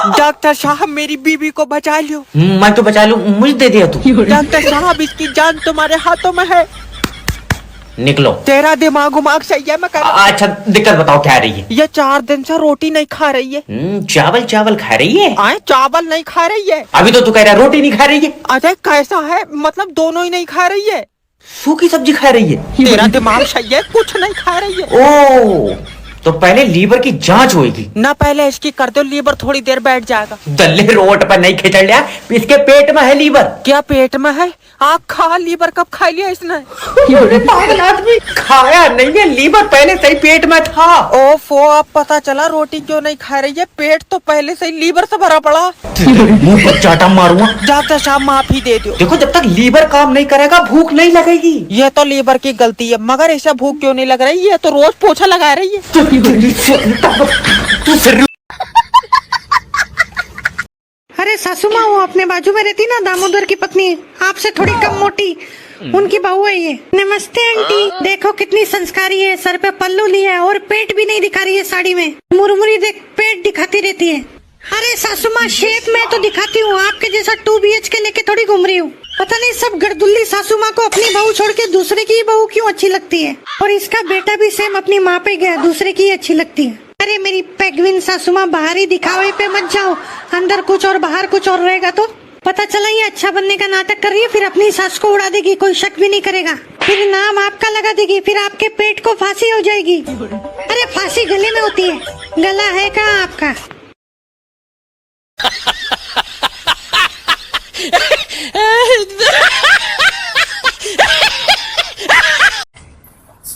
Doctor साहब मेरी बीवी को बचा लो। मैं तो बचा लूं, मुझे दे दिया तू। डॉक्टर साहब इसकी जान तुम्हारे हाथों में है। निकलो। तेरा दिमाग उमाग सही है? मैं अच्छा दिक्कत बताओ क्या रही है? ये 4 दिन से रोटी नहीं खा रही है। चावल चावल खा रही है? आए चावल नहीं खा रही है। अभी तो तू कह रहा रोटी नहीं खा रही है। अरे कैसा है, मतलब दोनों ही नहीं खा रही है। सूखी सब्जी खा रही है? तेरा दिमाग सही है, कुछ नहीं खा रही है। ओ तो पहले लीवर की जांच होगी ना, पहले इसकी कर दो, लीवर थोड़ी देर बैठ जाएगा। दल्ले रोट पर नहीं खिंचड़ लिया, इसके पेट में है लीवर। क्या पेट में है? आग खा, लीवर कब खा लिया इसने? पागल आदमी, खाया नहीं है, लीवर पहले से ही पेट में था। ओफो, अब पता चला रोटी क्यों नहीं खा रही है। पेट तो पहले से ही लीवर से भरा पड़ा। मुंह पर चाटा मारूंगा। डॉक्टर साहब माफी दे दो। देखो जब तक लीवर काम नहीं करेगा भूख नहीं लगेगी। ये तो लीवर की गलती है, मगर ऐसा भूख क्यों नहीं लग रही? ये तो रोज पोछा लगा रही है। अरे सासू माँ, वो अपने बाजू में रहती ना, दामोदर की पत्नी, आपसे थोड़ी कम मोटी, उनकी बहू है ये। नमस्ते आंटी, देखो कितनी संस्कारी है, सर पे पल्लू लिया है और पेट भी नहीं दिखा रही है साड़ी में। मुरमुरी देख पेट दिखाती रहती है। अरे सासू माँ, शेप में तो दिखाती हूँ, आपके जैसा 2 BHK लेके थोड़ी घूम रही हूँ। पता नहीं सब गड़दुल्ली सासू माँ को अपनी बहू छोड़ के दूसरे की बहू क्यों अच्छी लगती है। और इसका बेटा भी सेम अपनी माँ पे गया, दूसरे की अच्छी लगती है। अरे मेरी पेगविन सासू माँ, बाहरी दिखावे पे मत जाओ, अंदर कुछ और बाहर कुछ और रहेगा तो पता चला ये अच्छा बनने का नाटक कर रही है, फिर अपनी सास को उड़ा देगी, कोई शक भी नहीं करेगा, फिर नाम आपका लगा देगी, फिर आपके पेट को फांसी हो जाएगी। अरे फांसी गले में होती है, गला है कहाँ आपका?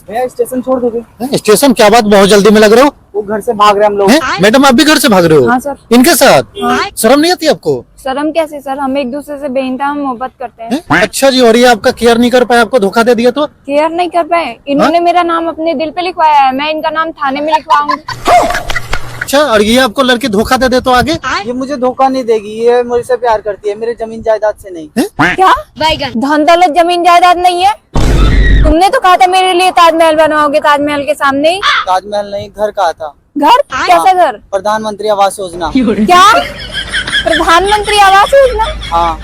भैया स्टेशन छोड़ दोगे? स्टेशन? क्या बात, बहुत जल्दी में लग रहे हो? वो घर से भाग रहे हम लोग। मैडम आप भी घर से भाग रहे हो? हाँ सर। इनके साथ? शर्म नहीं आती आपको? शर्म कैसे सर, हम एक दूसरे से बेइंतहा मोहब्बत करते हैं। अच्छा जी, और ये आपका केयर नहीं कर पाए, आपको धोखा दे दिया तो? केयर नहीं कर पाए? इन्होंने मेरा नाम अपने दिल पे लिखवाया है, मैं इनका नाम थाने में लिखवाऊंगी। अच्छा, और ये आपको लड़की धोखा दे दे तो आगे? ये मुझे धोखा नहीं देगी, ये मुझसे प्यार करती है, मेरे जमीन जायदाद से नहीं। क्या धन दौलत जमीन जायदाद नहीं है? तुमने तो कहा था मेरे लिए ताजमहल बनवाओगे, ताजमहल के सामने ही। ताजमहल नहीं, घर कहा था। घर? कैसा घर? प्रधानमंत्री आवास योजना। क्या प्रधानमंत्री आवास योजना? हाँ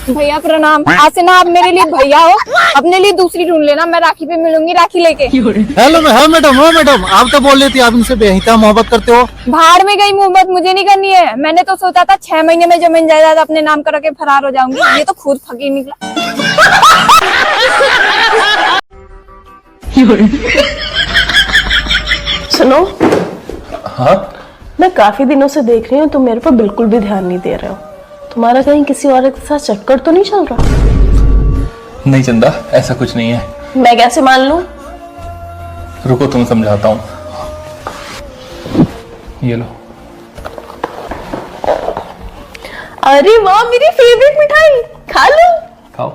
भैया प्रणाम, आज से ना आप मेरे लिए भैया हो, अपने लिए दूसरी ढूंढ लेना, मैं राखी पे मिलूंगी राखी लेके। हेलो मैडम, आप तो बोल रही थी आप इनसे बेहिता मोहब्बत करते हो। भाड़ में गई मोहब्बत, मुझे नहीं करनी है। मैंने तो सोचा था 6 महीने में जमीन जायदाद अपने नाम करके फरार हो जाऊंगी, ये तो खुद फकीर निकला। सुनो। हाँ? मैं काफी दिनों से देख रही हूँ, तुम मेरे पर बिल्कुल भी ध्यान नहीं दे रहे हो। तुम्हारा कहीं किसी और के साथ चक्कर तो नहीं चल रहा? नहीं चंदा, ऐसा कुछ नहीं है। मैं कैसे मान लूं? रुको तुम समझाता हूँ। ये लो। अरे वाह, मेरी फेवरेट मिठाई, खा लो। खाओ।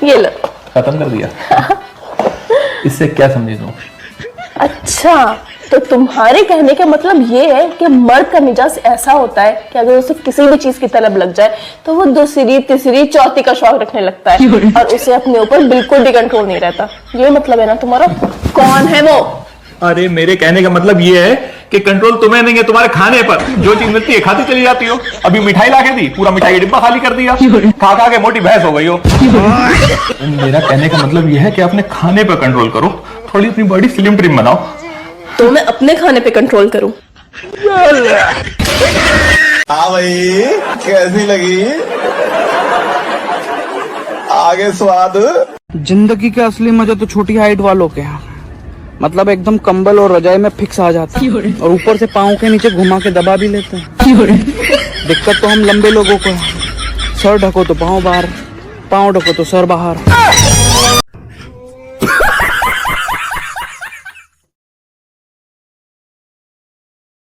ये लो। खत्म कर दिया? इससे क्या समझी तुम? अच्छा, तो तुम्हारे कहने का मतलब ये है कि मर्द का मिजाज ऐसा होता है कि अगर उसे किसी भी चीज की तलब लग जाए तो वो दूसरी तीसरी चौथी का शौक रखने लगता है और उसे अपने ऊपर बिल्कुल भी कंट्रोल नहीं रहता। ये मतलब है ना तुम्हारा? कौन है वो? अरे मेरे कहने का मतलब ये है कि कंट्रोल तुम्हें नहीं है, तुम्हारे खाने पर। जो चीज मिलती है खाती चली जाती हो। अभी मिठाई ला के दी, पूरा मिठाई का डिब्बा खाली कर दिया, खा खा के मोटी भैंस हो गई हो। मेरा कहने का मतलब ये है कि अपने खाने पर कंट्रोल करो, थोड़ी अपनी बॉडी स्लिम ट्रिम बनाओ। तो मैं अपने खाने पे कंट्रोल करूं? हाँ भाई, कैसी लगी? आगे स्वाद। जिंदगी के असली मजे तो छोटी हाइट वालों के हैं, मतलब एकदम कंबल और रजाई में फिक्स आ जाता है और ऊपर से पाँव के नीचे घुमा के दबा भी लेते हैं। दिक्कत तो हम लंबे लोगों को है, सर ढको तो पाँव बाहर, पाँव ढको तो सर बाहर।